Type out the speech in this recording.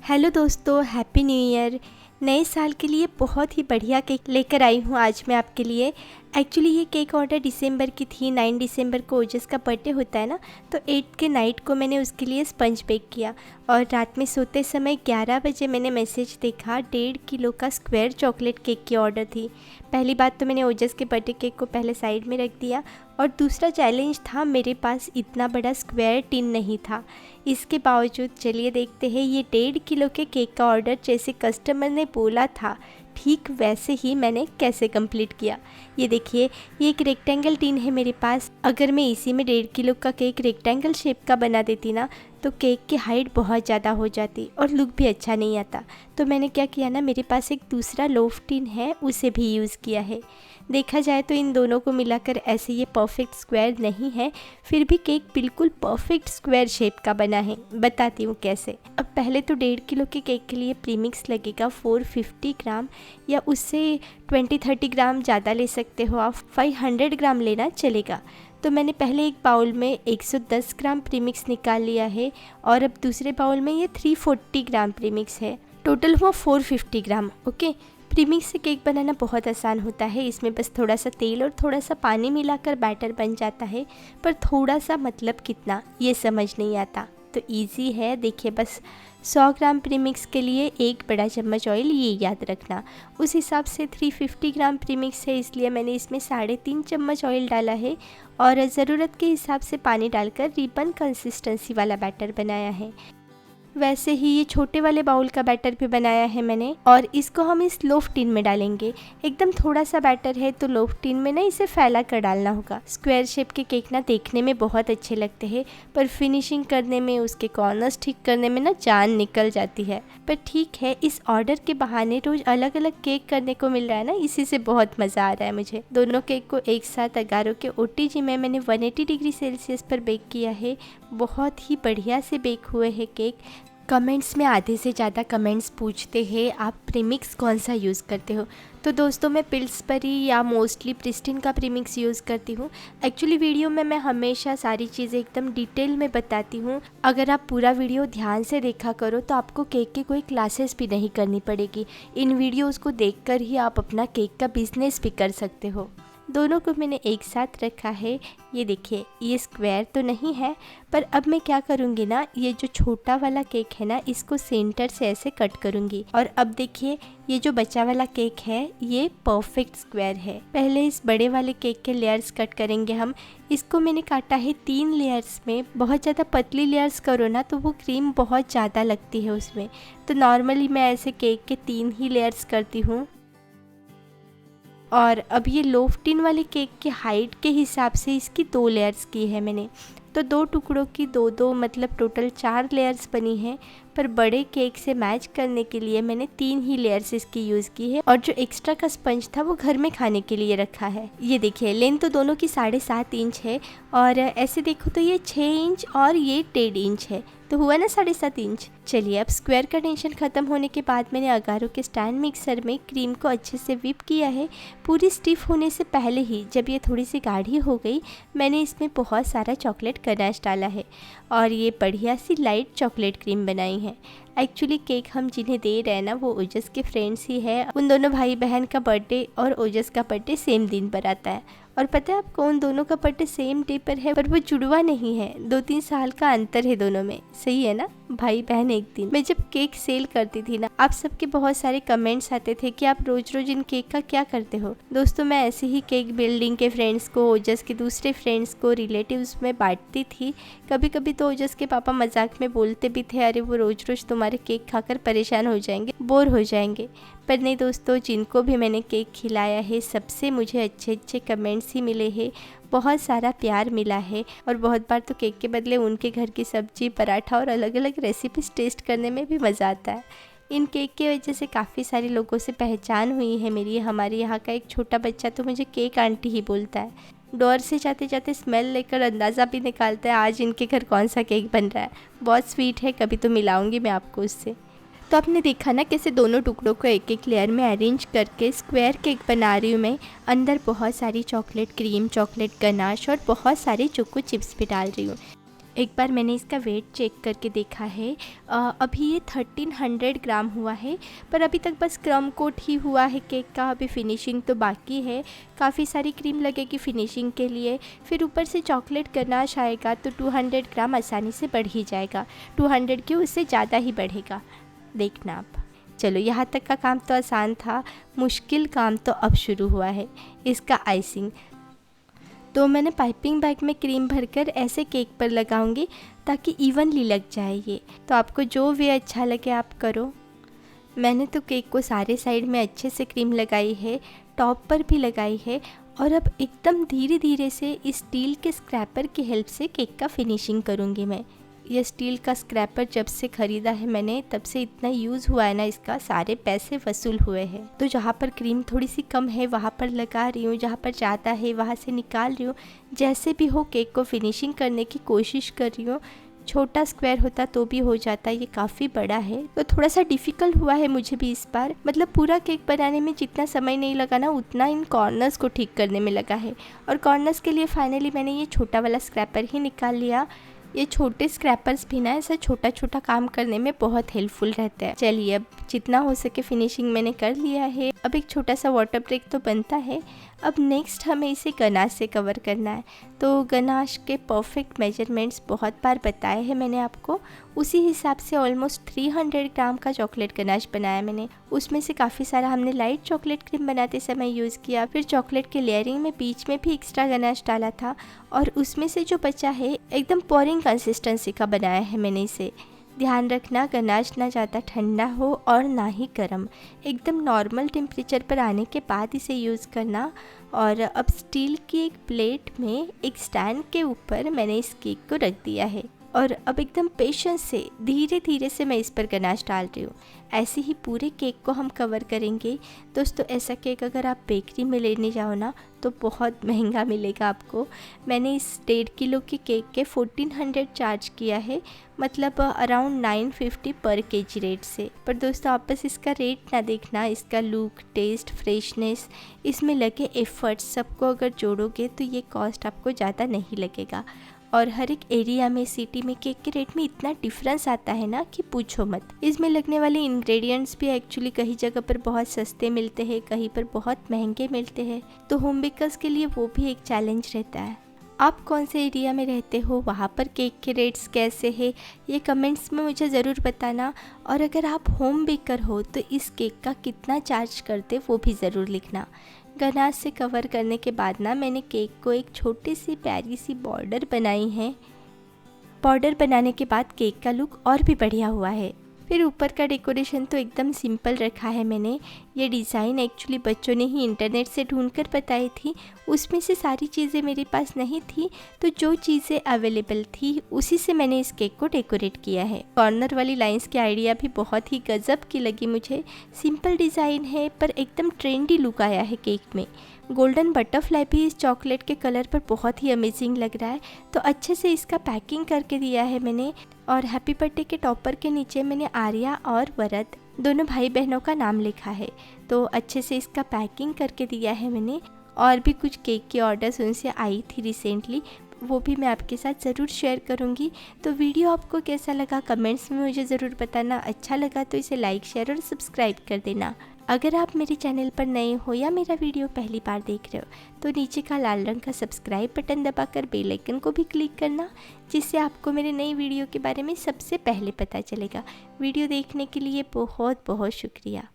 Hello दोस्तों, happy new year. नए साल के लिए बहुत ही बढ़िया केक लेकर आई हूँ आज मैं आपके लिए। एक्चुअली ये केक ऑर्डर दिसंबर की थी। 9 दिसंबर को ओजस का बर्थडे होता है ना, तो 8 के नाइट को मैंने उसके लिए स्पंज बेक किया और रात में सोते समय 11 बजे मैंने मैसेज देखा 1.5 किलो का स्क्वायर चॉकलेट केक की ऑर्डर थी। पहली बात तो मैंने ओजस के बर्थडे केक को पहले साइड में रख दिया और दूसरा चैलेंज था, मेरे पास इतना बड़ा स्क्वायर टिन नहीं था। इसके बावजूद चलिए देखते हैं ये 1.5 किलो के केक का ऑर्डर जैसे कस्टमर ने बोला था ठीक वैसे ही मैंने कैसे कंप्लीट किया। ये देखिए, ये एक रेक्टेंगल टिन है मेरे पास। अगर मैं इसी में 1.5 किलो का केक रेक्टेंगल शेप का बना देती ना, तो केक की हाइट बहुत ज़्यादा हो जाती और लुक भी अच्छा नहीं आता। तो मैंने क्या किया ना, मेरे पास एक दूसरा लोफ टिन है, उसे भी यूज़ किया है। देखा जाए तो इन दोनों को मिलाकर ऐसे ये परफेक्ट स्क्वायर नहीं है, फिर भी केक बिल्कुल परफेक्ट स्क्वायर शेप का बना है। बताती हूँ कैसे। अब पहले तो 1.5 किलो के केक के लिए प्रीमिक्स लगेगा 450 ग्राम, या उससे 20-30 ग्राम ज़्यादा ले सकते हो आप। 500 ग्राम लेना चलेगा। तो मैंने पहले एक बाउल में 110 ग्राम प्रीमिक्स निकाल लिया है और अब दूसरे बाउल में ये 340 ग्राम प्रीमिक्स है। टोटल हुआ 450 ग्राम। ओके, प्रीमिक्स से केक बनाना बहुत आसान होता है। इसमें बस थोड़ा सा तेल और थोड़ा सा पानी मिलाकर बैटर बन जाता है, पर थोड़ा सा मतलब कितना ये समझ नहीं आता। तो इजी है, देखिए बस 100 ग्राम प्रीमिक्स के लिए 1 बड़ा चम्मच ऑयल, ये याद रखना। उस हिसाब से 350 ग्राम प्रीमिक्स है, इसलिए मैंने इसमें 3.5 चम्मच ऑयल डाला है और ज़रूरत के हिसाब से पानी डालकर रिबन कंसिस्टेंसी वाला बैटर बनाया है। वैसे ही ये छोटे वाले बाउल का बैटर भी बनाया है मैंने और इसको हम इस लोफ टिन में डालेंगे। एकदम थोड़ा सा बैटर है तो लोफ टिन में ना इसे फैला कर डालना होगा। स्क्वायर शेप के केक ना देखने में बहुत अच्छे लगते हैं, पर फिनिशिंग करने में, उसके कॉर्नर्स ठीक करने में ना जान निकल जाती है। पर ठीक है, इस ऑर्डर के बहाने रोज अलग अलग केक करने को मिल रहा है ना, इसी से बहुत मज़ा आ रहा है मुझे। दोनों केक को एक साथ अगारो के OTG में मैंने 180 डिग्री सेल्सियस पर बेक किया है। बहुत ही बढ़िया से बेक हुए हैं केक। कमेंट्स में आधे से ज़्यादा कमेंट्स पूछते हैं आप प्रीमिक्स कौन सा यूज़ करते हो। तो दोस्तों, मैं पिल्सबरी या मोस्टली प्रिस्टिन का प्रीमिक्स यूज़ करती हूँ। एक्चुअली वीडियो में मैं हमेशा सारी चीज़ें एकदम डिटेल में बताती हूँ। अगर आप पूरा वीडियो ध्यान से देखा करो तो आपको केक की कोई क्लासेस भी नहीं करनी पड़ेगी। इन वीडियोज़ को देखकर ही आप अपना केक का बिजनेस भी कर सकते हो। दोनों को मैंने एक साथ रखा है। ये देखिए, ये स्क्वायर तो नहीं है, पर अब मैं क्या करूँगी ना, ये जो छोटा वाला केक है ना, इसको सेंटर से ऐसे कट करूँगी। और अब देखिए, ये जो बचा वाला केक है ये परफेक्ट स्क्वायर है। पहले इस बड़े वाले केक के लेयर्स कट करेंगे हम। इसको मैंने काटा है 3 लेयर्स में। बहुत ज़्यादा पतली लेयर्स करो ना तो वो क्रीम बहुत ज़्यादा लगती है उसमें, तो नॉर्मली मैं ऐसे केक के 3 ही लेयर्स करती हूँ। और अब ये लोफ टिन वाले केक की हाइट के हिसाब से इसकी 2 लेयर्स की है मैंने। तो 2 टुकड़ों की 2-2 मतलब टोटल 4 लेयर्स बनी है। पर बड़े केक से मैच करने के लिए मैंने 3 ही लेयर्स इसकी यूज़ की है और जो एक्स्ट्रा का स्पंज था वो घर में खाने के लिए रखा है। ये देखिए, लेंथ तो दोनों की 7.5 इंच है और ऐसे देखो तो ये 6 इंच और ये 1.5 इंच है, तो हुआ ना 7.5 इंच। चलिए, अब स्क्वायर का टेंशन ख़त्म होने के बाद मैंने अगारो के स्टैंड मिक्सर में क्रीम को अच्छे से व्हिप किया है। पूरी स्टिफ होने से पहले ही, जब ये थोड़ी सी गाढ़ी हो गई, मैंने इसमें बहुत सारा चॉकलेट गनाश डाला है और ये बढ़िया सी लाइट चॉकलेट क्रीम बनाई है। एक्चुअली केक हम जिन्हें दे रहे हैं ना, वो ओजस के फ्रेंड्स ही है। उन दोनों भाई बहन का बर्थडे और ओजस का बर्थडे सेम दिन पर आता है। और पता है आपको, उन दोनों का बर्थडे सेम डे पर है, पर वो जुड़वा नहीं है। 2-3 साल का अंतर है दोनों में। सही है ना, भाई बहन एक दिन। मैं जब केक सेल करती थी ना, आप सबके बहुत सारे कमेंट्स आते थे कि आप रोज रोज इन केक का क्या करते हो। दोस्तों, मैं ऐसे ही केक बिल्डिंग के फ्रेंड्स को, ओजस के दूसरे फ्रेंड्स को, रिलेटिव्स में बांटती थी। कभी कभी तो ओजस के पापा मजाक में बोलते भी थे, अरे वो रोज रोज तुम्हारे केक खाकर परेशान हो जाएंगे, बोर हो जाएंगे। पर नहीं दोस्तों, जिनको भी मैंने केक खिलाया है सबसे मुझे अच्छे अच्छे कमेंट्स ही मिले हैं, बहुत सारा प्यार मिला है। और बहुत बार तो केक के बदले उनके घर की सब्जी, पराठा और अलग अलग रेसिपीज़ टेस्ट करने में भी मज़ा आता है। इन केक की वजह से काफ़ी सारे लोगों से पहचान हुई है मेरी। हमारे यहाँ का एक छोटा बच्चा तो मुझे केक आंटी ही बोलता है। डोर से जाते जाते स्मेल लेकर अंदाज़ा भी निकालता है आज इनके घर कौन सा केक बन रहा है। बहुत स्वीट है, कभी तो मिलाऊंगी मैं आपको उससे। तो आपने देखा ना कैसे दोनों टुकड़ों को एक एक लेयर में अरेंज करके स्क्वायर केक बना रही हूँ मैं। अंदर बहुत सारी चॉकलेट क्रीम, चॉकलेट गनाश और बहुत सारे चोको चिप्स भी डाल रही हूँ। एक बार मैंने इसका वेट चेक करके देखा है। अभी ये 1300 ग्राम हुआ है, पर अभी तक बस क्रम कोट ही हुआ है केक का, अभी फिनिशिंग तो बाकी है। काफ़ी सारी क्रीम लगेगी फिनिशिंग के लिए, फिर ऊपर से चॉकलेट गनाश आएगा तो 200 ग्राम आसानी से बढ़ ही जाएगा। 200 क्यों, उससे ज़्यादा ही बढ़ेगा, देखना आप। चलो, यहाँ तक का काम तो आसान था, मुश्किल काम तो अब शुरू हुआ है, इसका आइसिंग। तो मैंने पाइपिंग बैग में क्रीम भरकर ऐसे केक पर लगाऊंगी ताकि इवनली लग जाए ये। तो आपको जो वे अच्छा लगे आप करो। मैंने तो केक को सारे साइड में अच्छे से क्रीम लगाई है, टॉप पर भी लगाई है, और अब एकदम धीरे धीरे से इस स्टील के स्क्रैपर की हेल्प से केक का फिनिशिंग करूँगी मैं। ये स्टील का स्क्रैपर जब से ख़रीदा है मैंने, तब से इतना यूज़ हुआ है ना, इसका सारे पैसे वसूल हुए हैं। तो जहाँ पर क्रीम थोड़ी सी कम है वहाँ पर लगा रही हूँ, जहाँ पर ज़्यादा है वहाँ से निकाल रही हूँ। जैसे भी हो केक को फिनिशिंग करने की कोशिश कर रही हूँ। छोटा स्क्वायर होता तो भी हो जाता, ये काफ़ी बड़ा है तो थोड़ा सा डिफ़िकल्ट हुआ है मुझे भी इस बार। मतलब पूरा केक बनाने में जितना समय नहीं लगा ना, उतना इन कॉर्नर्स को ठीक करने में लगा है। और कॉर्नर्स के लिए फाइनली मैंने ये छोटा वाला स्क्रैपर ही निकाल लिया। ये छोटे स्क्रैपर्स भी ना ऐसा छोटा छोटा काम करने में बहुत हेल्पफुल रहता है। चलिए, अब जितना हो सके फिनिशिंग मैंने कर लिया है। अब एक छोटा सा वाटर ब्रेक तो बनता है। अब नेक्स्ट हमें इसे गनाश से कवर करना है। तो गनाश के परफेक्ट मेजरमेंट्स बहुत बार बताए हैं मैंने आपको, उसी हिसाब से ऑलमोस्ट 300 ग्राम का चॉकलेट गनाश बनाया मैंने। उसमें से काफ़ी सारा हमने लाइट चॉकलेट क्रीम बनाते समय यूज़ किया, फिर चॉकलेट के लेयरिंग में बीच में भी एक्स्ट्रा गनाश डाला था, और उसमें से जो बचा है एकदम पोरिंग कंसिस्टेंसी का बनाया है मैंने इसे। ध्यान रखना, गनाश ना ज़्यादा ठंडा हो और ना ही गर्म, एकदम नॉर्मल टेम्परेचर पर आने के बाद इसे यूज़ करना। और अब स्टील की एक प्लेट में एक स्टैंड के ऊपर मैंने इस केक को रख दिया है, और अब एकदम पेशेंस से धीरे धीरे से मैं इस पर गनाश डाल रही हूँ। ऐसे ही पूरे केक को हम कवर करेंगे। दोस्तों, ऐसा केक अगर आप बेकरी में लेने जाओ ना तो बहुत महंगा मिलेगा आपको। मैंने इस 1.5 किलो के केक के 1400 चार्ज किया है, मतलब अराउंड 950 पर केजी रेट से। पर दोस्तों, आप बस इसका रेट ना देखना, इसका लुक, टेस्ट, फ्रेशनेस, इसमें लगे एफर्ट्स सबको अगर जोड़ोगे तो ये कॉस्ट आपको ज़्यादा नहीं लगेगा। और हर एक एरिया में, सिटी में केक के रेट में इतना डिफरेंस आता है ना कि पूछो मत। इसमें लगने वाले इंग्रेडिएंट्स भी एक्चुअली कहीं जगह पर बहुत सस्ते मिलते हैं, कहीं पर बहुत महंगे मिलते हैं। तो होम बेकर्स के लिए वो भी एक चैलेंज रहता है। आप कौन से एरिया में रहते हो, वहाँ पर केक के रेट्स कैसे हैं, ये कमेंट्स में मुझे ज़रूर बताना। और अगर आप होम बेकर हो तो इस केक का कितना चार्ज करते वो भी ज़रूर लिखना। गनाश से कवर करने के बाद ना मैंने केक को एक छोटी सी प्यारी सी बॉर्डर बनाई है। बॉर्डर बनाने के बाद केक का लुक और भी बढ़िया हुआ है। फिर ऊपर का डेकोरेशन तो एकदम सिंपल रखा है मैंने। ये डिज़ाइन एक्चुअली बच्चों ने ही इंटरनेट से ढूंढकर बताई थी, उसमें से सारी चीज़ें मेरे पास नहीं थी, तो जो चीज़ें अवेलेबल थी उसी से मैंने इस केक को डेकोरेट किया है। कॉर्नर वाली लाइंस की आइडिया भी बहुत ही गजब की लगी मुझे। सिंपल डिज़ाइन है पर एकदम ट्रेंडी लुक आया है केक में। गोल्डन बटरफ्लाई भी इस चॉकलेट के कलर पर बहुत ही अमेजिंग लग रहा है। तो अच्छे से इसका पैकिंग करके दिया है मैंने। और हैप्पी बर्थडे के टॉपर के नीचे मैंने आर्या और वरद दोनों भाई बहनों का नाम लिखा है। तो अच्छे से इसका पैकिंग करके दिया है मैंने। और भी कुछ केक के ऑर्डर्स उनसे आई थी रिसेंटली, वो भी मैं आपके साथ ज़रूर शेयर करूँगी। तो वीडियो आपको कैसा लगा कमेंट्स में मुझे ज़रूर बताना। अच्छा लगा तो इसे लाइक, शेयर और सब्सक्राइब कर देना। अगर आप मेरे चैनल पर नए हो या मेरा वीडियो पहली बार देख रहे हो तो नीचे का लाल रंग का सब्सक्राइब बटन दबाकर बेल आइकन को भी क्लिक करना, जिससे आपको मेरे नई वीडियो के बारे में सबसे पहले पता चलेगा। वीडियो देखने के लिए बहुत बहुत शुक्रिया।